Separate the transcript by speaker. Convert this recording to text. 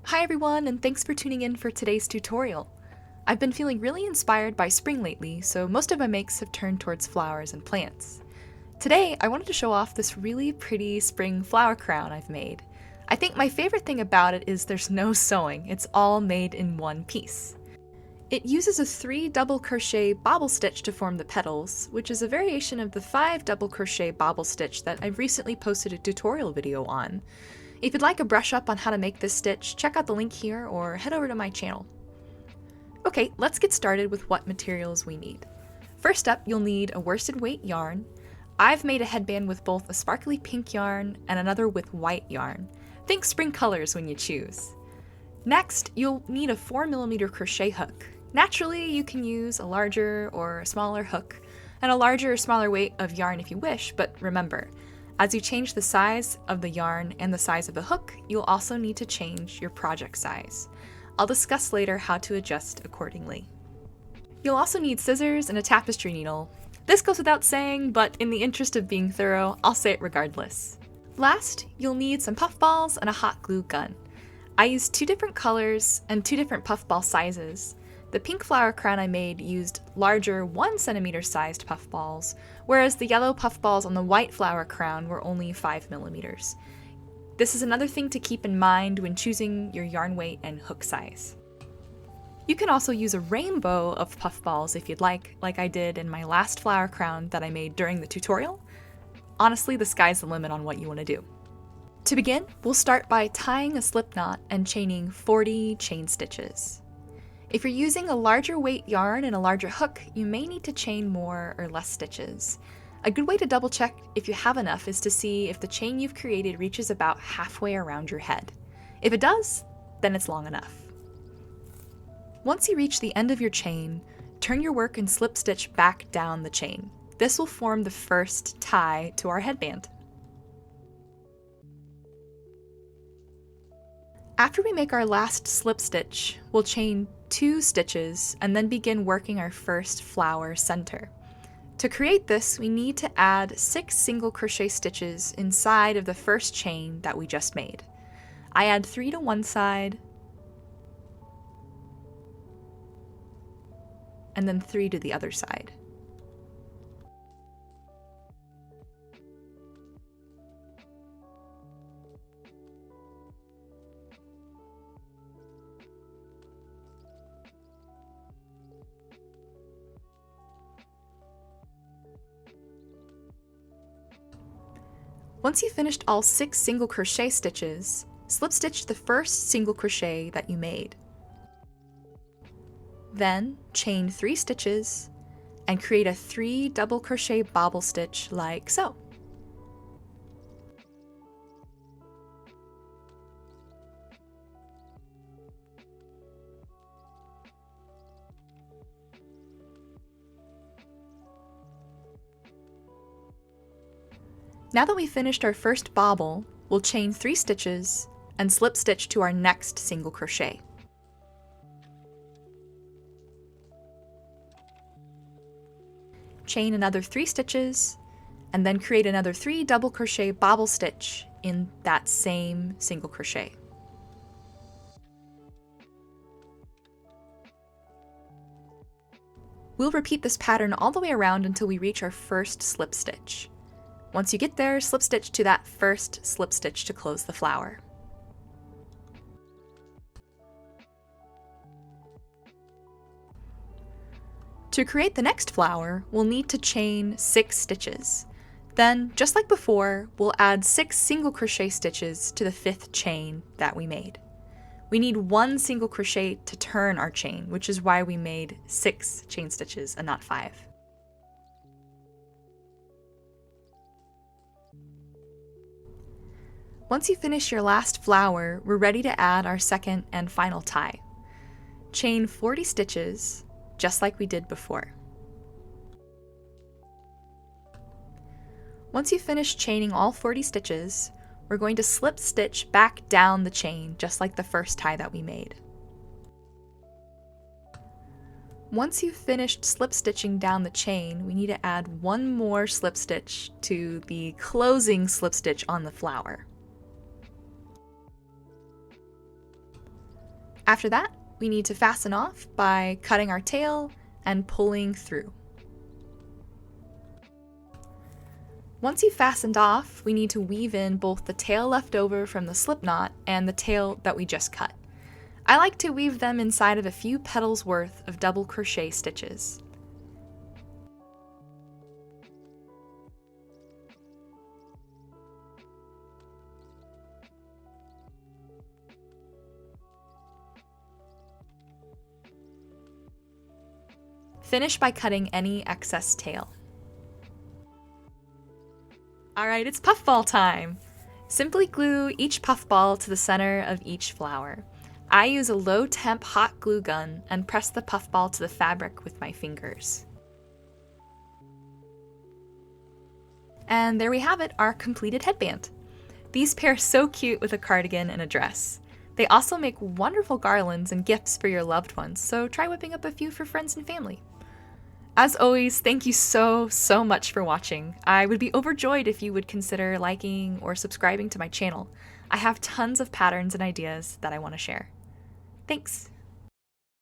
Speaker 1: Hi everyone, and thanks for tuning in for today's tutorial. I've been feeling really inspired by spring lately, so most of my makes have turned towards flowers and plants. Today, I wanted to show off this really pretty spring flower crown I've made. I think my favorite thing about it is there's no sewing, it's all made in one piece. It uses a 3 double crochet bobble stitch to form the petals, which is a variation of the 5 double crochet bobble stitch that I've recently posted a tutorial video on. If you'd like a brush up on how to make this stitch, check out the link here or head over to my channel. Okay, let's get started with what materials we need. First up, you'll need a worsted weight yarn. I've made a headband with both a sparkly pink yarn and another with white yarn. Think spring colors when you choose. Next, you'll need a 4mm crochet hook. Naturally, you can use a larger or a smaller hook, and a larger or smaller weight of yarn if you wish, but remember, as you change the size of the yarn and the size of the hook, you'll also need to change your project size. I'll discuss later how to adjust accordingly. You'll also need scissors and a tapestry needle. This goes without saying, but in the interest of being thorough, I'll say it regardless. Last, you'll need some puffballs and a hot glue gun. I used 2 different colors and 2 different puffball sizes. The pink flower crown I made used larger 1cm sized puffballs, whereas the yellow puffballs on the white flower crown were only 5mm. This is another thing to keep in mind when choosing your yarn weight and hook size. You can also use a rainbow of puffballs if you'd like I did in my last flower crown that I made during the tutorial. Honestly, the sky's the limit on what you want to do. To begin, we'll start by tying a slip knot and chaining 40 chain stitches. If you're using a larger weight yarn and a larger hook, you may need to chain more or less stitches. A good way to double check if you have enough is to see if the chain you've created reaches about halfway around your head. If it does, then it's long enough. Once you reach the end of your chain, turn your work and slip stitch back down the chain. This will form the first tie to our headband. After we make our last slip stitch, we'll chain 2 stitches and then begin working our first flower center. To create this, we need to add 6 single crochet stitches inside of the first chain that we just made. I add 3 to one side, and then 3 to the other side. Once you've finished all 6 single crochet stitches, slip stitch the first single crochet that you made. Then chain 3 stitches and create a 3 double crochet bobble stitch like so. Now that we've finished our first bobble, we'll chain 3 stitches and slip stitch to our next single crochet. Chain another 3 stitches, and then create another 3 double crochet bobble stitch in that same single crochet. We'll repeat this pattern all the way around until we reach our first slip stitch. Once you get there, slip stitch to that first slip stitch to close the flower. To create the next flower, we'll need to chain 6 stitches. Then, just like before, we'll add 6 single crochet stitches to the 5th chain that we made. We need 1 single crochet to turn our chain, which is why we made 6 chain stitches and not 5. Once you finish your last flower, we're ready to add our second and final tie. Chain 40 stitches, just like we did before. Once you've finished chaining all 40 stitches, we're going to slip stitch back down the chain, just like the first tie that we made. Once you've finished slip stitching down the chain, we need to add 1 more slip stitch to the closing slip stitch on the flower. After that, we need to fasten off by cutting our tail and pulling through. Once you've fastened off, we need to weave in both the tail left over from the slip knot and the tail that we just cut. I like to weave them inside of a few petals worth of double crochet stitches. Finish by cutting any excess tail. Alright, it's puffball time! Simply glue each puffball to the center of each flower. I use a low-temp hot glue gun and press the puffball to the fabric with my fingers. And there we have it, our completed headband. These pair so cute with a cardigan and a dress. They also make wonderful garlands and gifts for your loved ones, so try whipping up a few for friends and family. As always, thank you so much for watching. I would be overjoyed if you would consider liking or subscribing to my channel. I have tons of patterns and ideas that I want to share. Thanks!